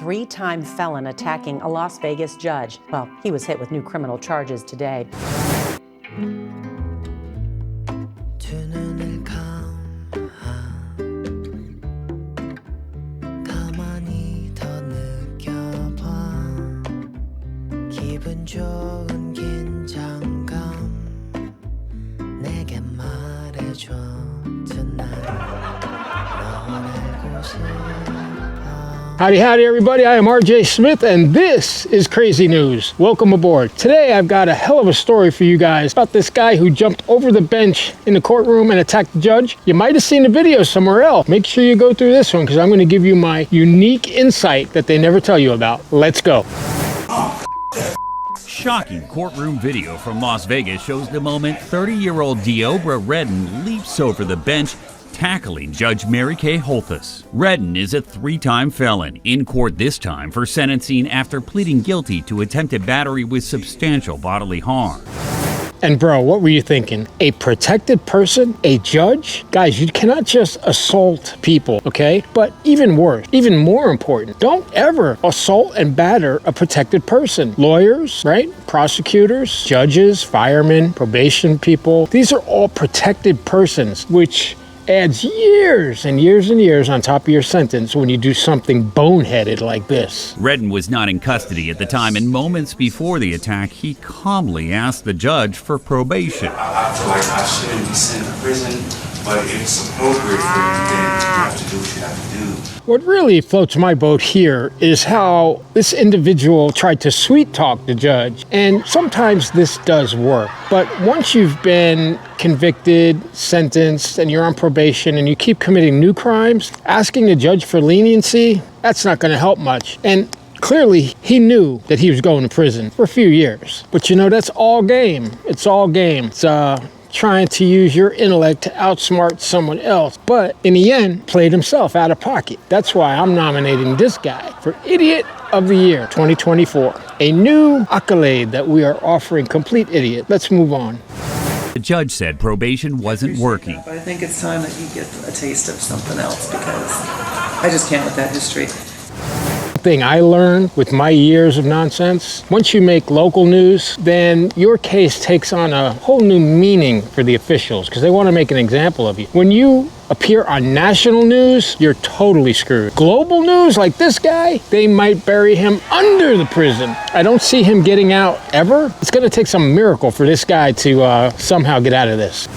three-time felon attacking a Las Vegas judge. Well, he was hit with new criminal charges today. Howdy, howdy, everybody. I am RJSMITH, and this is Crazy News. Welcome aboard. Today, I've got a hell of a story for you guys about this guy who jumped over the bench in the courtroom and attacked the judge. You might have seen the video somewhere else. Make sure you go through this one, because I'm going to give you my unique insight that they never tell you about. Let's go. Shocking courtroom video from Las Vegas shows the moment 30-year-old Deobra Redden leaps over the bench, tackling Judge Mary Kay Holthus. Redden is a three-time felon, in court this time for sentencing after pleading guilty to attempted battery with substantial bodily harm. And bro, what were you thinking? A protected person? A judge? Guys, you cannot just assault people, okay? But even worse, even more important, don't ever assault and batter a protected person. Lawyers, right? Prosecutors, judges, firemen, probation people. These are all protected persons, which adds years and years and years on top of your sentence when you do something boneheaded like this. Redden was not in custody at the time, and moments before the attack, he calmly asked the judge for probation. I feel like I shouldn't be sent to prison, but it's appropriate for you then to have to do what you have to do. What really floats my boat here is how this individual tried to sweet talk the judge, and sometimes this does work. But once you've been convicted, sentenced, and you're on probation and you keep committing new crimes, asking the judge for leniency, that's not going to help much. And clearly, he knew that he was going to prison for a few years. But you know, that's all game. It's all game. It's trying to use your intellect to outsmart someone else. But in the end, played himself out of pocket. That's why I'm nominating this guy for Idiot of the Year 2024. A new accolade that we are offering complete idiot. Let's move on. The judge said probation wasn't working. But I think it's time that you get a taste of something else, because I just can't with that history. Thing I learned with my years of nonsense, once you make local news, then your case takes on a whole new meaning for the officials, because they want to make an example of you. When you appear on national news, you're totally screwed. Global news, like this guy, they might bury him under the prison. I don't see him getting out ever. It's going to take some miracle for this guy to somehow get out of this.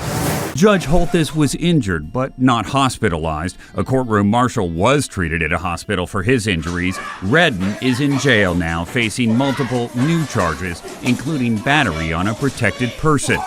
Judge Holthus was injured but not hospitalized. A courtroom marshal was treated at a hospital for his injuries. Redden is in jail now, facing multiple new charges, including battery on a protected person.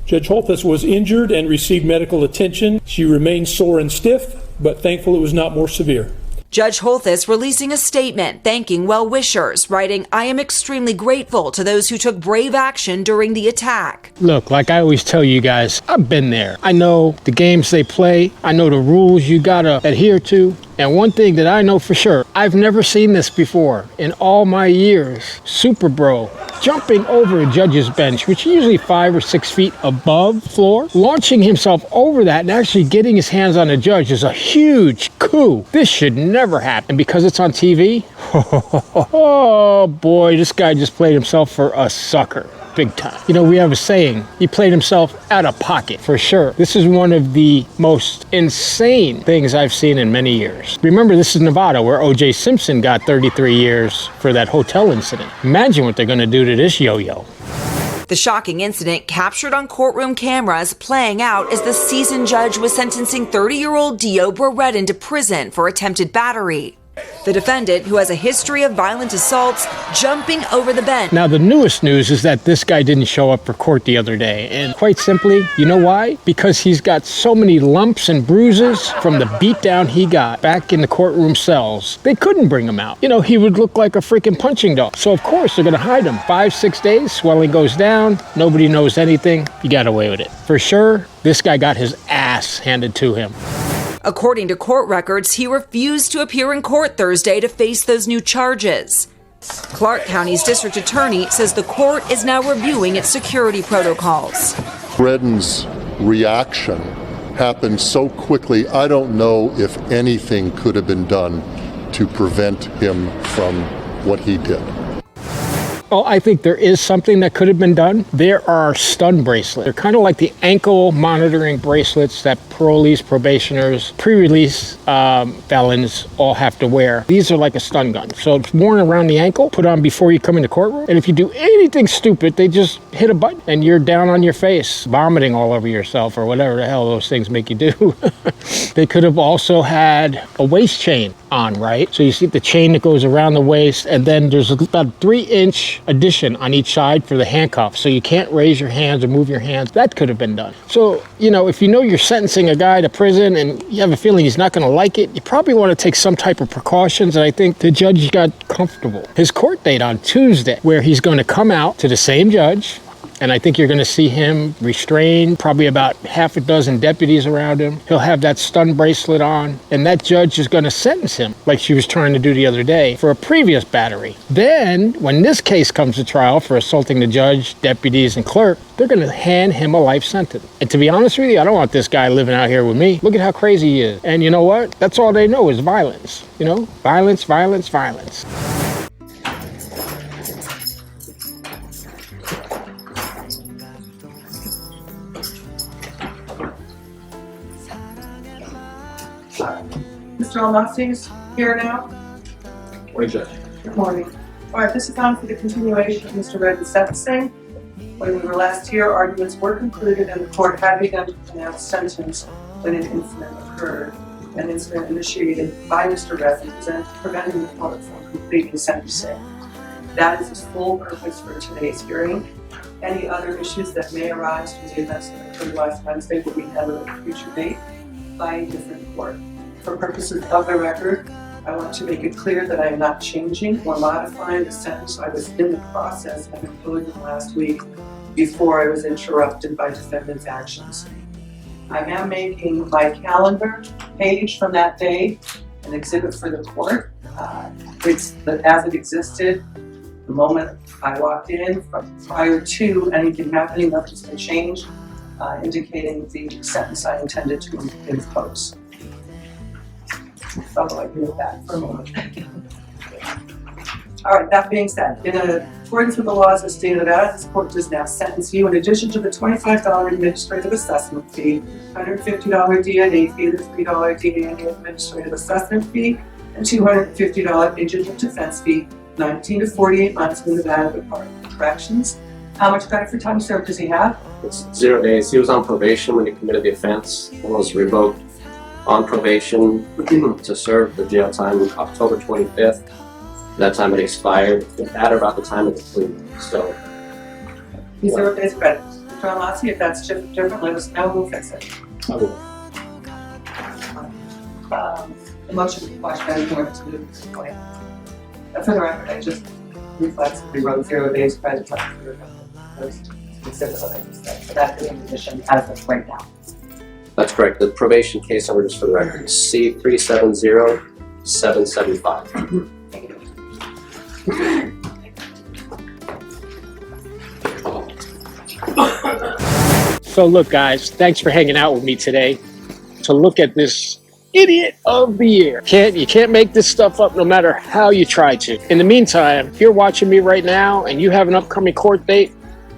Judge Holthus was injured and received medical attention. She remains sore and stiff, but thankful it was not more severe. Judge Holthus releasing a statement thanking well-wishers, writing, "I am extremely grateful to those who took brave action during the attack." Look, like I always tell you guys, I've been there. I know the games they play. I know the rules you gotta adhere to. And one thing that I know for sure, I've never seen this before in all my years. Super Bro jumping over a judge's bench, which is usually 5 or 6 feet above floor, launching himself over that and actually getting his hands on the judge is a huge coup. This should never happen. And because it's on TV, oh boy, this guy just played himself for a sucker. Big time. You know, we have a saying, he played himself out of pocket, for sure. This is one of the most insane things I've seen in many years. Remember, this is Nevada, where O.J. Simpson got 33 years for that hotel incident. Imagine what they're going to do to this yo-yo. The shocking incident captured on courtroom cameras playing out as the seasoned judge was sentencing 30-year-old Deobra Redden to prison for attempted battery. The defendant, who has a history of violent assaults, jumping over the bench. Now, the newest news is that this guy didn't show up for court the other day. And quite simply, you know why? Because he's got so many lumps and bruises from the beatdown he got back in the courtroom cells. They couldn't bring him out. You know, he would look like a freaking punching dog. So, of course, they're going to hide him. 5-6 days, swelling goes down, nobody knows anything. You got away with it. For sure, this guy got his ass handed to him. According to court records, he refused to appear in court Thursday to face those new charges. Clark County's district attorney says the court is now reviewing its security protocols. Redden's reaction happened so quickly, I don't know if anything could have been done to prevent him from what he did. Oh, I think there is something that could have been done. There are stun bracelets. They're kind of like the ankle monitoring bracelets that parolees, probationers, pre-release felons all have to wear. These are like a stun gun. So it's worn around the ankle, put on before you come in the courtroom. And if you do anything stupid, they just hit a button and you're down on your face, vomiting all over yourself or whatever the hell those things make you do. They could have also had a waist chain on, right? So you see the chain that goes around the waist, and then there's about a 3-inch addition on each side for the handcuffs. So you can't raise your hands or move your hands. That could have been done. So, you know, if you know you're sentencing a guy to prison and you have a feeling he's not going to like it, you probably want to take some type of precautions. And I think the judge got comfortable. His court date on Tuesday, where he's going to come out to the same judge. And I think you're going to see him restrained, probably about half a dozen deputies around him. He'll have that stun bracelet on, and that judge is going to sentence him, like she was trying to do the other day, for a previous battery. Then, when this case comes to trial for assaulting the judge, deputies, and clerk, they're going to hand him a life sentence. And to be honest with you, I don't want this guy living out here with me. Look at how crazy he is. And you know what? That's all they know is violence. You know? Violence, violence, violence. Mr. Almassi's here now. Morning, Judge. Good morning. All right, this is on for the continuation of Mr. Redden's sentencing. When we were last here, arguments were concluded and the court had begun to pronounce sentence when an incident occurred. An incident initiated by Mr. Redden preventing the court from completing sentencing. That is his full purpose for today's hearing. Any other issues that may arise from the events that occurred last Wednesday will be handled at a future date by a different court. For purposes of the record, I want to make it clear that I am not changing or modifying the sentence I was in the process of imposing last week before I was interrupted by defendant's actions. I am making my calendar page from that day an exhibit for the court. It's as it existed the moment I walked in, prior to anything happening, nothing's been changed, indicating the sentence I intended to impose. So I'll agree with that for a moment. All right, that being said, in accordance with the laws as stated out, this court does now sentence you in addition to the $25 administrative assessment fee, $150 DNA fee, the $3 DNA administrative assessment fee, and $250 indigent defense fee, 19 to 48 months in the Nevada Department of Corrections. How much credit for time served does he have? It's 0 days. He was on probation when he committed the offense and was revoked on probation to serve the jail time on October 25th. That time it expired at about the time of the plea. So, He's 0 days credit. Mr. Almassi, if that's different, let us know. We'll fix it. I will. The motion to quash any more to move this point. For the record, I just reflexively wrote 0 days credit time for those exhibits that I just said. So that's the condition as of right now. That's correct. The probation case number, just for the record, is C370775. So look, guys, thanks for hanging out with me today to look at this idiot of the year. You can't make this stuff up no matter how you try to. In the meantime, if you're watching me right now and you have an upcoming court date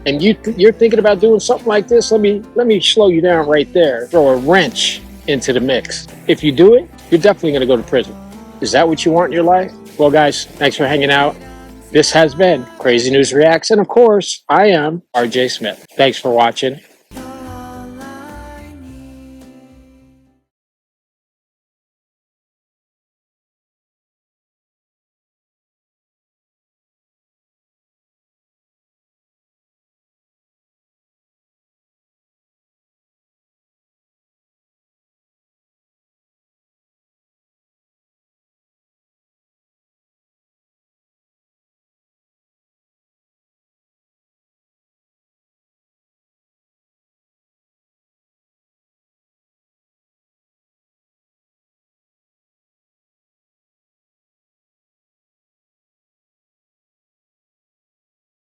and you're thinking about doing something like this, let me slow you down right there. Throw a wrench into the mix. If you do it, you're definitely going to go to prison. Is that what you want in your life? Well, guys, thanks for hanging out. This has been Crazy News Reacts, and of course, I am RJ Smith. Thanks for watching.